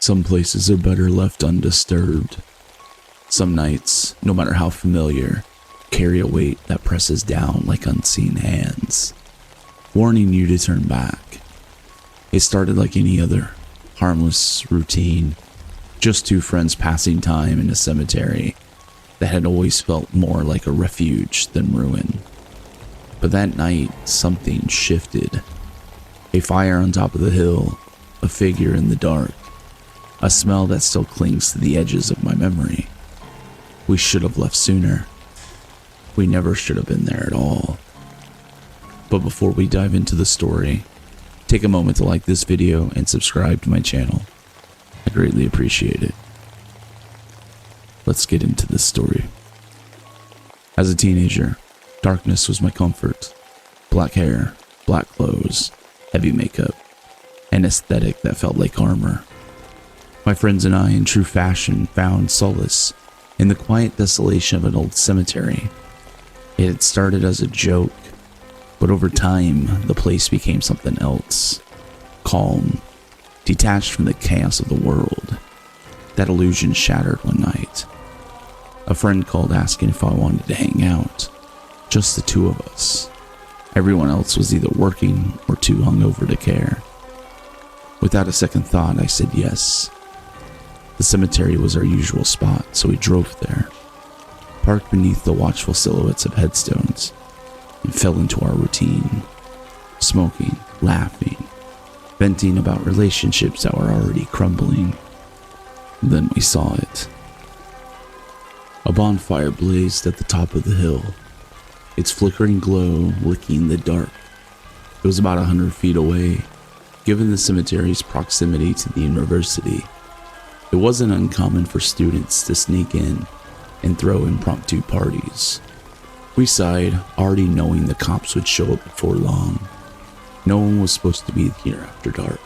Some places are better left undisturbed. Some nights, no matter how familiar, carry a weight that presses down like unseen hands, warning you to turn back. It started like any other harmless routine, just two friends passing time in a cemetery that had always felt more like a refuge than ruin. But that night, something shifted. A fire on top of the hill, a figure in the dark, a smell that still clings to the edges of my memory. We should have left sooner. We never should have been there at all. But before we dive into the story, take a moment to like this video and subscribe to my channel. I greatly appreciate it. Let's get into this story. As a teenager, darkness was my comfort. Black hair, black clothes, heavy makeup, an aesthetic that felt like armor. My friends and I, in true fashion, found solace in the quiet desolation of an old cemetery. It had started as a joke, but over time, the place became something else. Calm, detached from the chaos of the world. That illusion shattered one night. A friend called asking if I wanted to hang out. Just the two of us. Everyone else was either working or too hungover to care. Without a second thought, I said yes. The cemetery was our usual spot, so we drove there, parked beneath the watchful silhouettes of headstones, and fell into our routine, smoking, laughing, venting about relationships that were already crumbling. Then we saw it. A bonfire blazed at the top of the hill, its flickering glow licking the dark. It was about 100 feet away, given the cemetery's proximity to the university. It wasn't uncommon for students to sneak in and throw impromptu parties. We sighed, already knowing the cops would show up before long. No one was supposed to be here after dark,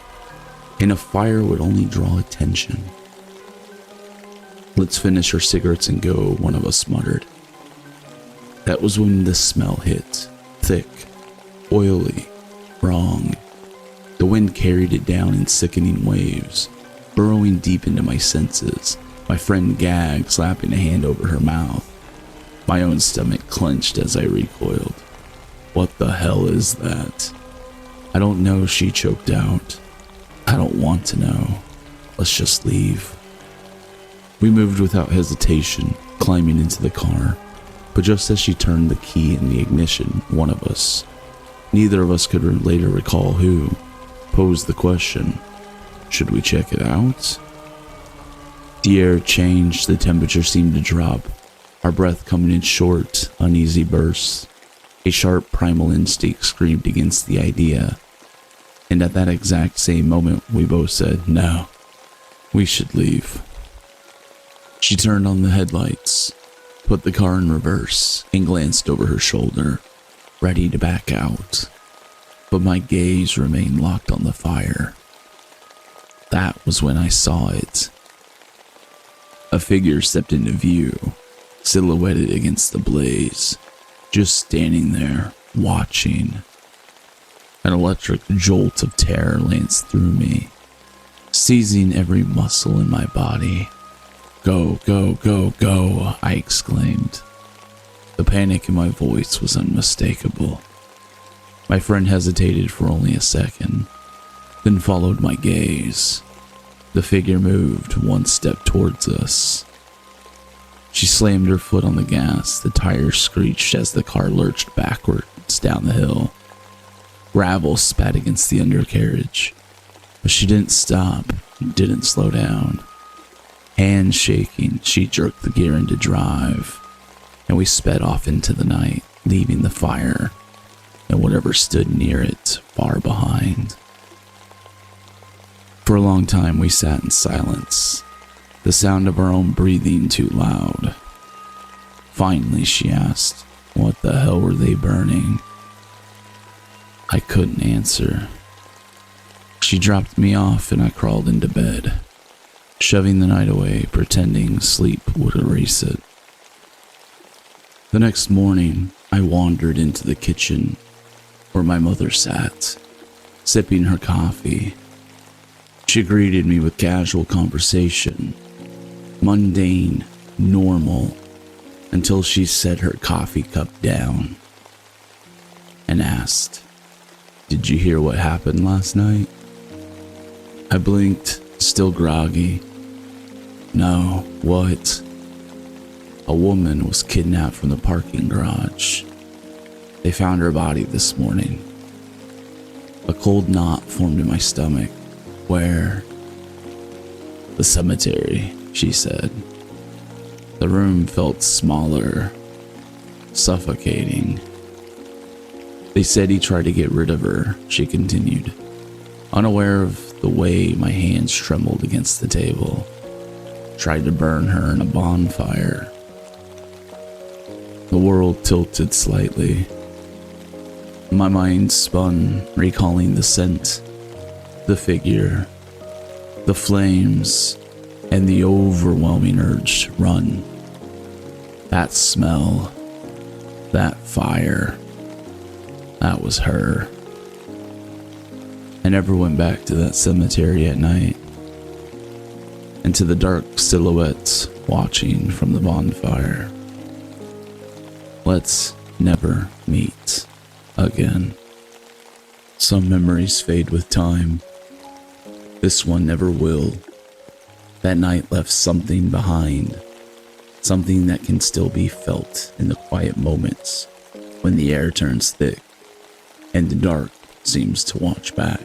and a fire would only draw attention. "Let's finish our cigarettes and go," one of us muttered. That was when the smell hit. Thick, oily, wrong. The wind carried it down in sickening waves, burrowing deep into my senses. My friend gagged, slapping a hand over her mouth. My own stomach clenched as I recoiled. "What the hell is that?" "I don't know," she choked out. "I don't want to know. Let's just leave." We moved without hesitation, climbing into the car. But just as she turned the key in the ignition, one of us, neither of us could later recall who, posed the question, "Should we check it out?" The air changed, the temperature seemed to drop, our breath coming in short, uneasy bursts. A sharp primal instinct screamed against the idea, and at that exact same moment we both said, "No, we should leave." She turned on the headlights, put the car in reverse, and glanced over her shoulder, ready to back out. But my gaze remained locked on the fire. That was when I saw it. A figure stepped into view, silhouetted against the blaze, just standing there, watching. An electric jolt of terror lanced through me, seizing every muscle in my body. "Go, go, go, go," I exclaimed. The panic in my voice was unmistakable. My friend hesitated for only a second, then followed my gaze. The figure moved one step towards us. She slammed her foot on the gas. The tires screeched as the car lurched backwards down the hill. Gravel spat against the undercarriage, but she didn't stop, didn't slow down. Hands shaking, she jerked the gear into drive, and we sped off into the night, leaving the fire and whatever stood near it far behind. For a long time we sat in silence, the sound of our own breathing too loud. Finally she asked, "What the hell were they burning?" I couldn't answer. She dropped me off and I crawled into bed, shoving the night away, pretending sleep would erase it. The next morning, I wandered into the kitchen where my mother sat, sipping her coffee. She greeted me with casual conversation, mundane, normal, until she set her coffee cup down and asked, "Did you hear what happened last night?" I blinked, still groggy. "No, what?" "A woman was kidnapped from the parking garage. They found her body this morning." A cold knot formed in my stomach. "Where?" "The cemetery," she said. The room felt smaller, suffocating. "They said he tried to get rid of her," she continued, unaware of the way my hands trembled against the table. "Tried to burn her in a bonfire." The world tilted slightly. My mind spun, recalling the scent, the figure, the flames, and the overwhelming urge to run. That smell, that fire, that was her. I never went back to that cemetery at night, and to the dark silhouettes watching from the bonfire. Let's never meet again. Some memories fade with time. This one never will. That night left something behind, something that can still be felt in the quiet moments when the air turns thick and the dark seems to watch back.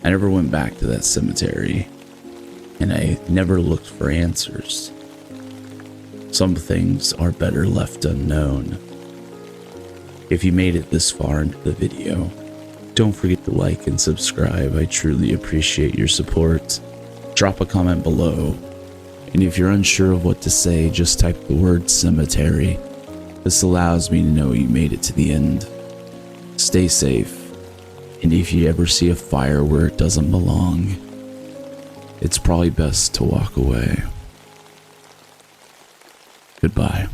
I never went back to that cemetery, and I never looked for answers. Some things are better left unknown. If you made it this far into the video, don't forget to like and subscribe. I truly appreciate your support. Drop a comment below, and if you're unsure of what to say, just type the word cemetery. This allows me to know you made it to the end. Stay safe, and if you ever see a fire where it doesn't belong, it's probably best to walk away. Goodbye.